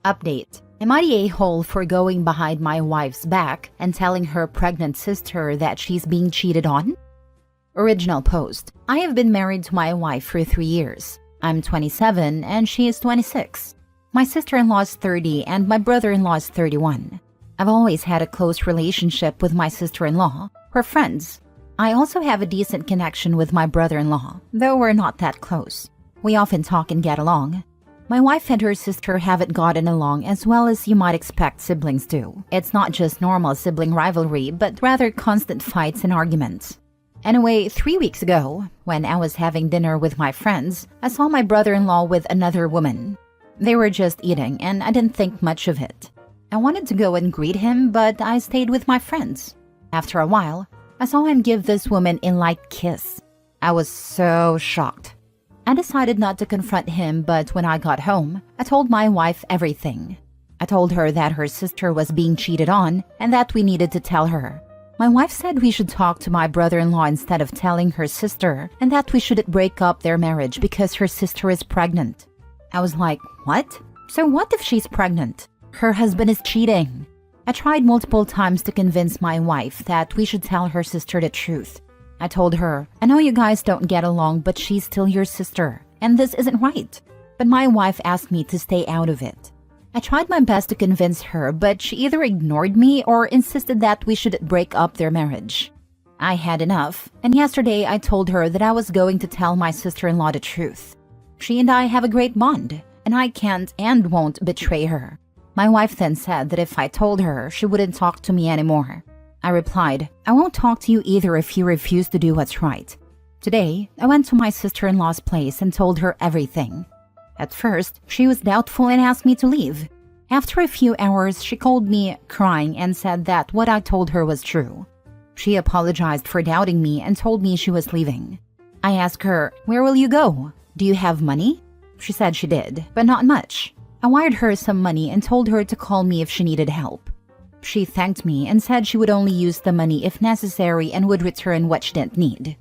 Update. Am I the a-hole for going behind my wife's back and telling her pregnant sister that she's being cheated on? Original post. I have been married to my wife for 3 years. I'm 27 and she is 26. My sister-in-law is 30 and my brother-in-law is 31. I've always had a close relationship with my sister-in-law. We're friends. I also have a decent connection with my brother-in-law, though we're not that close. We often talk and get along. My wife and her sister haven't gotten along as well as you might expect siblings do. It's not just normal sibling rivalry, but rather constant fights and arguments. Anyway, 3 weeks ago, when I was having dinner with my friends, I saw my brother-in-law with another woman. They were just eating, and I didn't think much of it. I wanted to go and greet him, but I stayed with my friends. After a while, I saw him give this woman a light kiss. I was so shocked. I decided not to confront him, but when I got home, I told my wife everything. I told her that her sister was being cheated on and that we needed to tell her. My wife said we should talk to my brother-in-law instead of telling her sister and that we shouldn't break up their marriage because her sister is pregnant. I was like, what? So what if she's pregnant? Her husband is cheating. I tried multiple times to convince my wife that we should tell her sister the truth. I told her, I know you guys don't get along, but she's still your sister, and this isn't right. But my wife asked me to stay out of it. I tried my best to convince her, but she either ignored me or insisted that we should break up their marriage. I had enough, and yesterday I told her that I was going to tell my sister-in-law the truth. She and I have a great bond, and I can't and won't betray her. My wife then said that if I told her, she wouldn't talk to me anymore. I replied, I won't talk to you either if you refuse to do what's right. Today, I went to my sister-in-law's place and told her everything. At first, she was doubtful and asked me to leave. After a few hours, she called me crying and said that what I told her was true. She apologized for doubting me and told me she was leaving. I asked her, where will you go? Do you have money? She said she did, but not much. I wired her some money and told her to call me if she needed help. She thanked me and said she would only use the money if necessary and would return what she didn't need.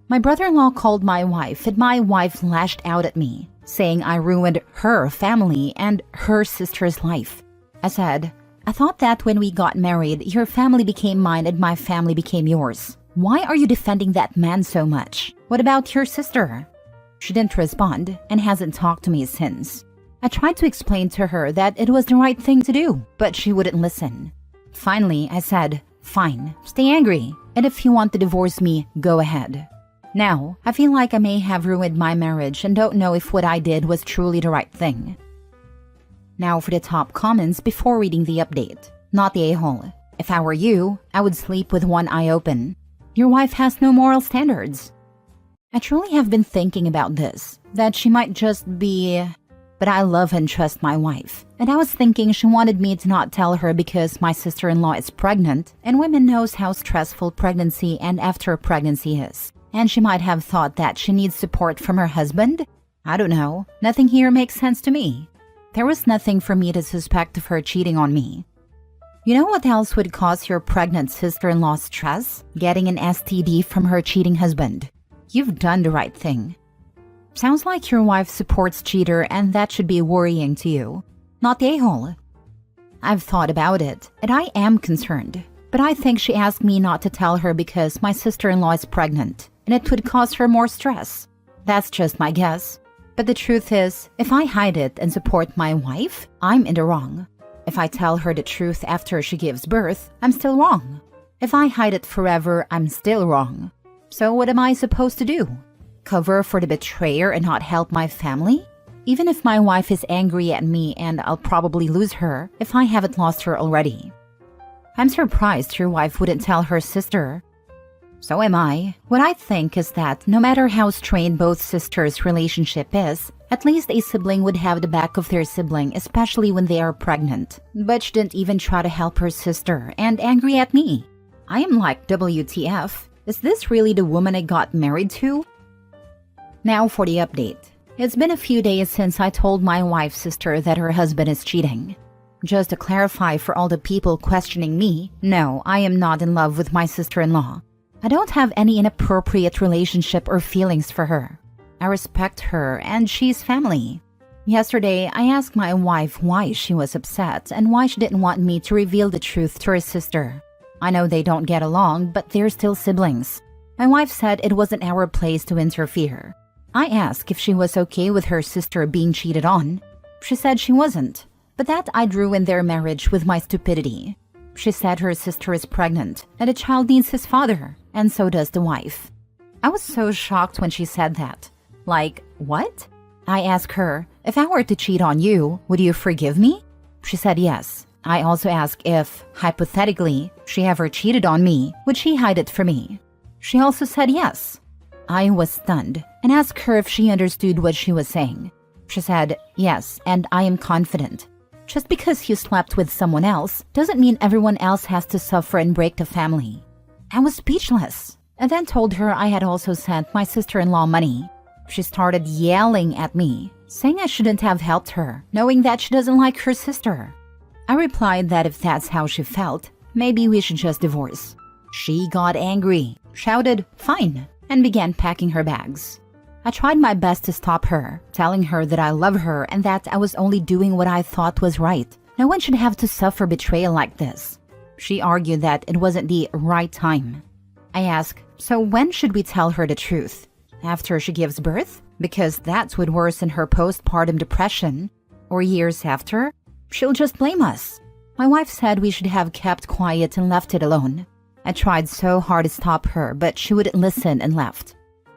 My brother-in-law called my wife and my wife lashed out at me, saying I ruined her family and her sister's life. I said, I thought that when we got married, your family became mine and my family became yours. Why are you defending that man so much? What about your sister? She didn't respond and hasn't talked to me since. I tried to explain to her that it was the right thing to do, but she wouldn't listen. Finally, I said, fine, stay angry, and if you want to divorce me, go ahead. Now, I feel like I may have ruined my marriage and don't know if what I did was truly the right thing. Now for the top comments before reading the update. Not the a-hole. If I were you, I would sleep with one eye open. Your wife has no moral standards. I truly have been thinking about this, that she might just be... But I love and trust my wife, and I was thinking she wanted me to not tell her because my sister-in-law is pregnant, and women knows how stressful pregnancy and after pregnancy is. And she might have thought that she needs support from her husband? I don't know. Nothing here makes sense to me. There was nothing for me to suspect of her cheating on me. You know what else would cause your pregnant sister-in-law stress? Getting an STD from her cheating husband. You've done the right thing. Sounds like your wife supports cheater and that should be worrying to you. Not the a-hole. I've thought about it, and I am concerned. But I think she asked me not to tell her because my sister-in-law is pregnant, and it would cause her more stress. That's just my guess. But the truth is, if I hide it and support my wife, I'm in the wrong. If I tell her the truth after she gives birth, I'm still wrong. If I hide it forever, I'm still wrong. So what am I supposed to do? Cover for the betrayer and not help my family? Even if my wife is angry at me and I'll probably lose her if I haven't lost her already. I'm surprised your wife wouldn't tell her sister. So am I. What I think is that no matter how strained both sisters' relationship is, at least a sibling would have the back of their sibling, especially when they are pregnant. But she didn't even try to help her sister and angry at me. I am like, WTF? Is this really the woman I got married to? Now for the update. It's been a few days since I told my wife's sister that her husband is cheating. Just to clarify for all the people questioning me, no, I am not in love with my sister-in-law. I don't have any inappropriate relationship or feelings for her. I respect her and she's family. Yesterday, I asked my wife why she was upset and why she didn't want me to reveal the truth to her sister. I know they don't get along, but they're still siblings. My wife said it wasn't our place to interfere. I asked if she was okay with her sister being cheated on. She said she wasn't, but that I'd ruin their marriage with my stupidity. She said her sister is pregnant and the child needs his father, and so does the wife. I was so shocked when she said that. Like, what? I asked her, if I were to cheat on you, would you forgive me? She said yes. I also asked if, hypothetically, she ever cheated on me, would she hide it from me? She also said yes. I was stunned and asked her if she understood what she was saying. She said, yes, and I am confident. Just because you slept with someone else doesn't mean everyone else has to suffer and break the family. I was speechless, and then told her I had also sent my sister-in-law money. She started yelling at me, saying I shouldn't have helped her, knowing that she doesn't like her sister. I replied that if that's how she felt, maybe we should just divorce. She got angry, shouted, "Fine," and began packing her bags. I tried my best to stop her, telling her that I love her and that I was only doing what I thought was right. No one should have to suffer betrayal like this. She argued that it wasn't the right time. I asked, so when should we tell her the truth? After she gives birth? Because that would worsen her postpartum depression. Or years after? She'll just blame us. My wife said we should have kept quiet and left it alone. I tried so hard to stop her, but she wouldn't listen and left.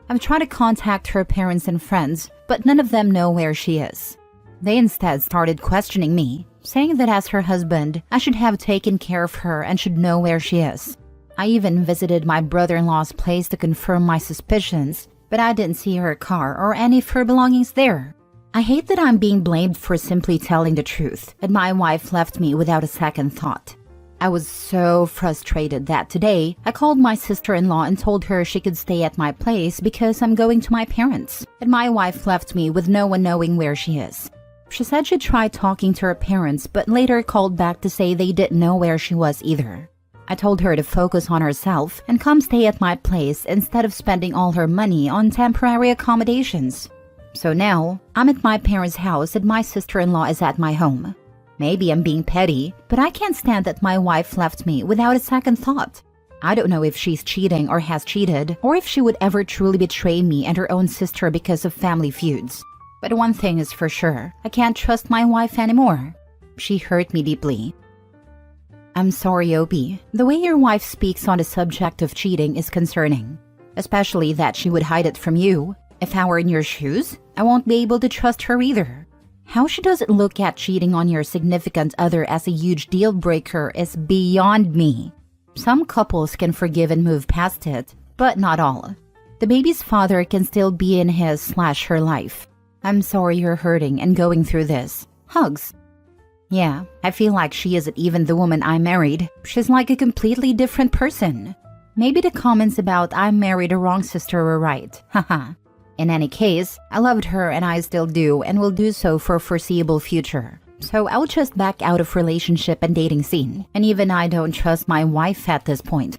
I've tried to contact her parents and friends, but none of them know where she is. They instead started questioning me, saying that as her husband, I should have taken care of her and should know where she is. I even visited my brother-in-law's place to confirm my suspicions, but I didn't see her car or any of her belongings there. I hate that I'm being blamed for simply telling the truth, and my wife left me without a second thought. I was so frustrated that today I called my sister-in-law and told her she could stay at my place because I'm going to my parents, and my wife left me with no one knowing where she is. She said she'd try talking to her parents, but later called back to say they didn't know where she was either. I told her to focus on herself and come stay at my place instead of spending all her money on temporary accommodations. So now, I'm at my parents' house and my sister-in-law is at my home. Maybe I'm being petty, but I can't stand that my wife left me without a second thought. I don't know if she's cheating or has cheated, or if she would ever truly betray me and her own sister because of family feuds. But one thing is for sure, I can't trust my wife anymore. She hurt me deeply. I'm sorry, Opie. The way your wife speaks on the subject of cheating is concerning. Especially that she would hide it from you. If I were in your shoes, I won't be able to trust her either. How she doesn't look at cheating on your significant other as a huge deal breaker is beyond me. Some couples can forgive and move past it, but not all. The baby's father can still be in his/her life. I'm sorry you're hurting and going through this. Hugs. Yeah, I feel like she isn't even the woman I married. She's like a completely different person. Maybe the comments about I married a wrong sister were right. Haha. In any case, I loved her and I still do and will do so for a foreseeable future. So I'll just back out of relationship and dating scene. And even I don't trust my wife at this point.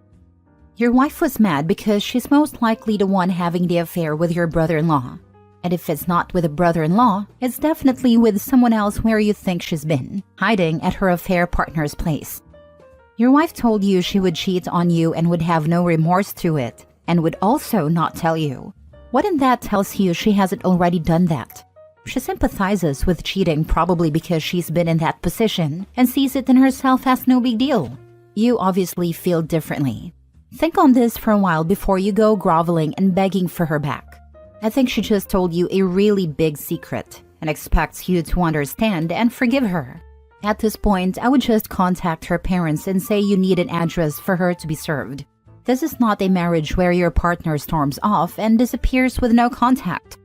Your wife was mad because she's most likely the one having the affair with your brother-in-law. And if it's not with a brother-in-law, it's definitely with someone else where you think she's been, hiding at her affair partner's place. Your wife told you she would cheat on you and would have no remorse to it, and would also not tell you. What in that tells you she hasn't already done that? She sympathizes with cheating probably because she's been in that position and sees it in herself as no big deal. You obviously feel differently. Think on this for a while before you go groveling and begging for her back. I think she just told you a really big secret and expects you to understand and forgive her. At this point, I would just contact her parents and say you need an address for her to be served. This is not a marriage where your partner storms off and disappears with no contact.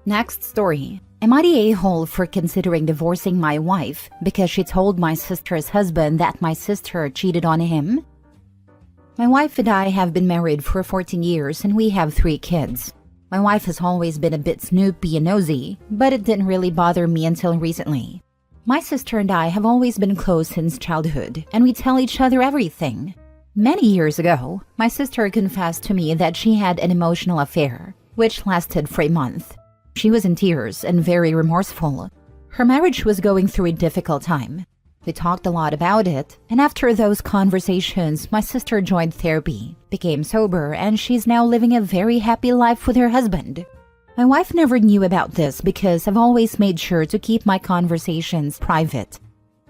Next story. Am I the a-hole for considering divorcing my wife because she told my sister's husband that my sister cheated on him? My wife and I have been married for 14 years and we have 3 kids. My wife has always been a bit snoopy and nosy, but it didn't really bother me until recently. My sister and I have always been close since childhood, and we tell each other everything. Many years ago, my sister confessed to me that she had an emotional affair, which lasted for a month. She was in tears and very remorseful. Her marriage was going through a difficult time. We talked a lot about it, and after those conversations, my sister joined therapy, became sober, and she's now living a very happy life with her husband. My wife never knew about this because I've always made sure to keep my conversations private.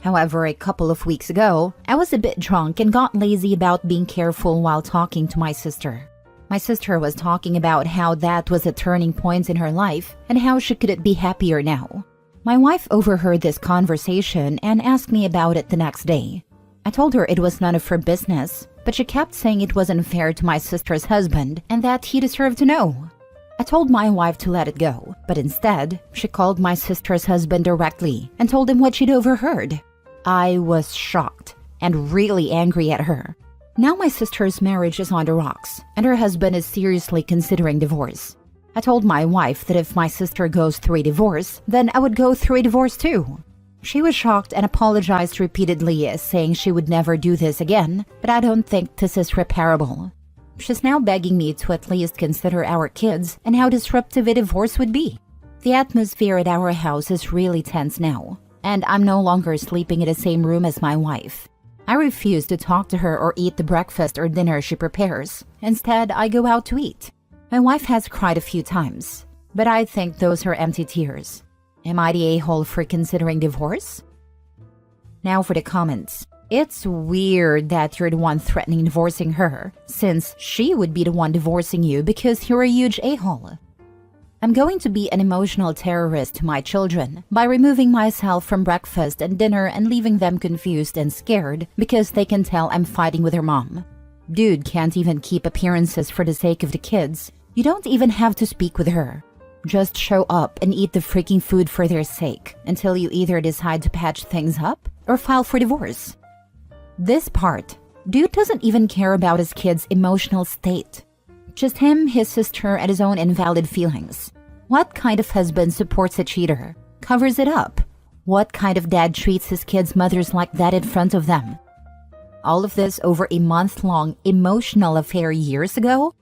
However, a couple of weeks ago, I was a bit drunk and got lazy about being careful while talking to my sister. My sister was talking about how that was a turning point in her life and how she couldn't be happier now. My wife overheard this conversation and asked me about it the next day. I told her it was none of her business, but she kept saying it was unfair to my sister's husband and that he deserved to know. I told my wife to let it go, but instead, she called my sister's husband directly and told him what she'd overheard. I was shocked and really angry at her. Now my sister's marriage is on the rocks, and her husband is seriously considering divorce. I told my wife that if my sister goes through a divorce, then I would go through a divorce too. She was shocked and apologized repeatedly, saying she would never do this again, but I don't think this is repairable. She's now begging me to at least consider our kids and how disruptive a divorce would be. The atmosphere at our house is really tense now, and I'm no longer sleeping in the same room as my wife. I refuse to talk to her or eat the breakfast or dinner she prepares. Instead, I go out to eat. My wife has cried a few times, but I think those are empty tears. Am I the a-hole for considering divorce? Now for the comments. It's weird that you're the one threatening divorcing her, since she would be the one divorcing you because you're a huge a-hole. I'm going to be an emotional terrorist to my children by removing myself from breakfast and dinner and leaving them confused and scared because they can tell I'm fighting with her mom. Dude can't even keep appearances for the sake of the kids. You don't even have to speak with her. Just show up and eat the freaking food for their sake until you either decide to patch things up or file for divorce. This part, dude doesn't even care about his kid's emotional state. Just him, his sister, and his own invalid feelings. What kind of husband supports a cheater? Covers it up? What kind of dad treats his kids' mothers like that in front of them? All of this over a month-long emotional affair years ago?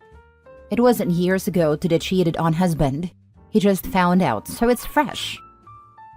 It wasn't years ago to the cheated on husband. He just found out, so it's fresh.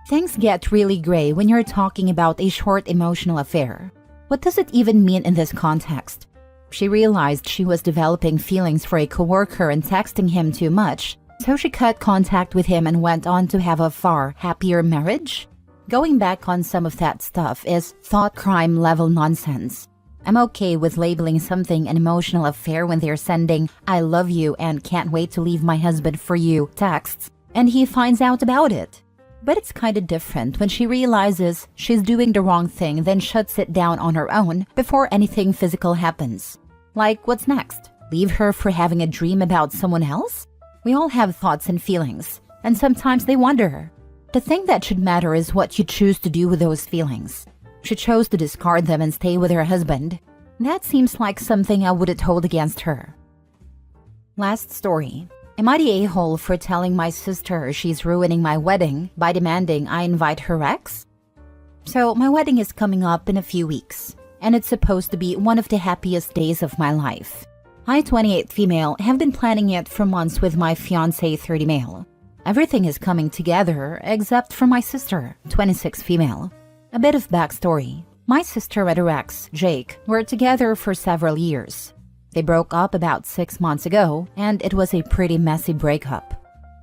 Things get really gray when you're talking about a short emotional affair. What does it even mean in this context? She realized she was developing feelings for a coworker and texting him too much, so she cut contact with him and went on to have a far happier marriage? Going back on some of that stuff is thought crime level nonsense. I'm okay with labeling something an emotional affair when they're sending "I love you and can't wait to leave my husband for you" texts, and he finds out about it. But it's kinda different when she realizes she's doing the wrong thing, then shuts it down on her own before anything physical happens. Like, what's next? Leave her for having a dream about someone else? We all have thoughts and feelings, and sometimes they wander. The thing that should matter is what you choose to do with those feelings. She chose to discard them and stay with her husband. That seems like something I wouldn't hold against her. Last story. Am I the a-hole for telling my sister she's ruining my wedding by demanding I invite her ex? So my wedding is coming up in a few weeks, and it's supposed to be one of the happiest days of my life. I, 28 female, have been planning it for months with my fiancé, 30 male. Everything is coming together except for my sister, 26 female. A bit of backstory. My sister and her ex, Jake, were together for several years. They broke up about 6 months ago, and it was a pretty messy breakup.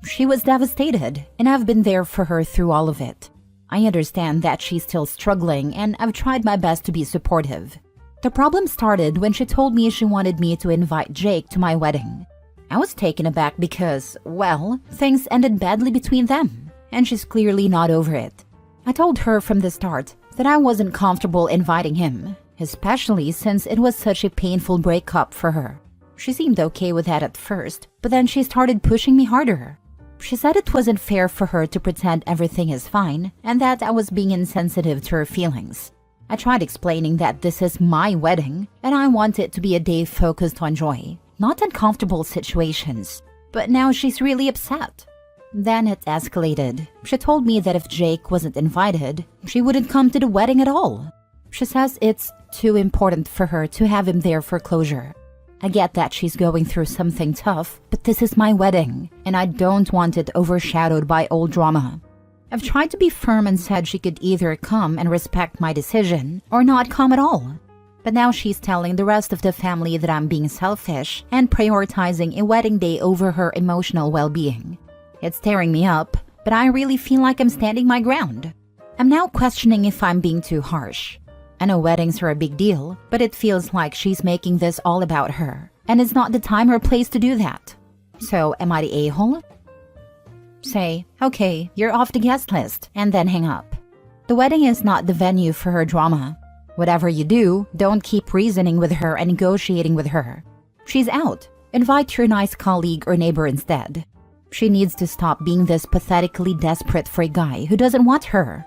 She was devastated, and I've been there for her through all of it. I understand that she's still struggling, and I've tried my best to be supportive. The problem started when she told me she wanted me to invite Jake to my wedding. I was taken aback because, well, things ended badly between them, and she's clearly not over it. I told her from the start that I wasn't comfortable inviting him, especially since it was such a painful breakup for her. She seemed okay with that at first, but then she started pushing me harder. She said it wasn't fair for her to pretend everything is fine and that I was being insensitive to her feelings. I tried explaining that this is my wedding and I want it to be a day focused on joy, not uncomfortable situations. But now she's really upset. Then it escalated. She told me that if Jake wasn't invited, she wouldn't come to the wedding at all. She says it's too important for her to have him there for closure. I get that she's going through something tough, but this is my wedding, and I don't want it overshadowed by old drama. I've tried to be firm and said she could either come and respect my decision or not come at all. But now she's telling the rest of the family that I'm being selfish and prioritizing a wedding day over her emotional well-being. It's tearing me up, but I really feel like I'm standing my ground. I'm now questioning if I'm being too harsh. I know weddings are a big deal, but it feels like she's making this all about her, and it's not the time or place to do that. So, am I the a-hole? Say, okay, you're off the guest list, and then hang up. The wedding is not the venue for her drama. Whatever you do, don't keep reasoning with her and negotiating with her. She's out. Invite your nice colleague or neighbor instead. She needs to stop being this pathetically desperate for a guy who doesn't want her.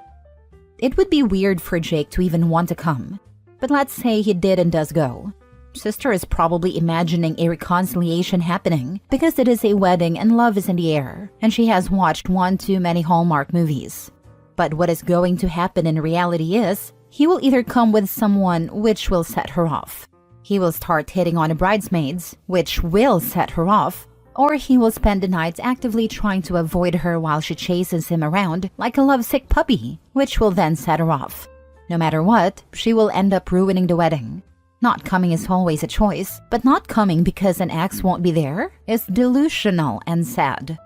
It would be weird for Jake to even want to come. But let's say he did and does go. Sister is probably imagining a reconciliation happening because it is a wedding and love is in the air, and she has watched one too many Hallmark movies. But what is going to happen in reality is, he will either come with someone which will set her off. He will start hitting on the bridesmaids, which will set her off, or he will spend the night actively trying to avoid her while she chases him around like a lovesick puppy, which will then set her off. No matter what, she will end up ruining the wedding. Not coming is always a choice, but not coming because an ex won't be there is delusional and sad.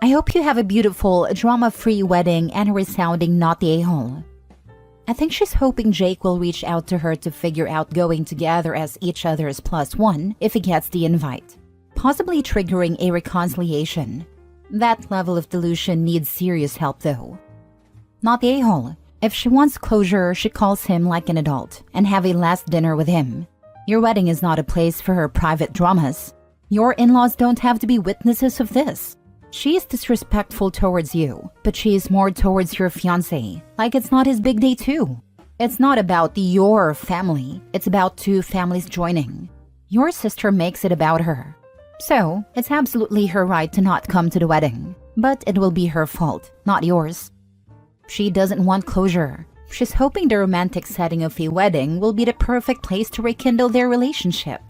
I hope you have a beautiful, drama-free wedding and a resounding not the a-hole. I think she's hoping Jake will reach out to her to figure out going together as each other's +1 if he gets the invite, possibly triggering a reconciliation. That level of delusion needs serious help though. Not the a-hole. If she wants closure, she calls him like an adult and have a last dinner with him. Your wedding is not a place for her private dramas. Your in-laws don't have to be witnesses of this. She is disrespectful towards you, but she is more towards your fiancé, like it's not his big day too. It's not about your family, it's about two families joining. Your sister makes it about her. So, it's absolutely her right to not come to the wedding, but it will be her fault, not yours. She doesn't want closure. She's hoping the romantic setting of a wedding will be the perfect place to rekindle their relationship.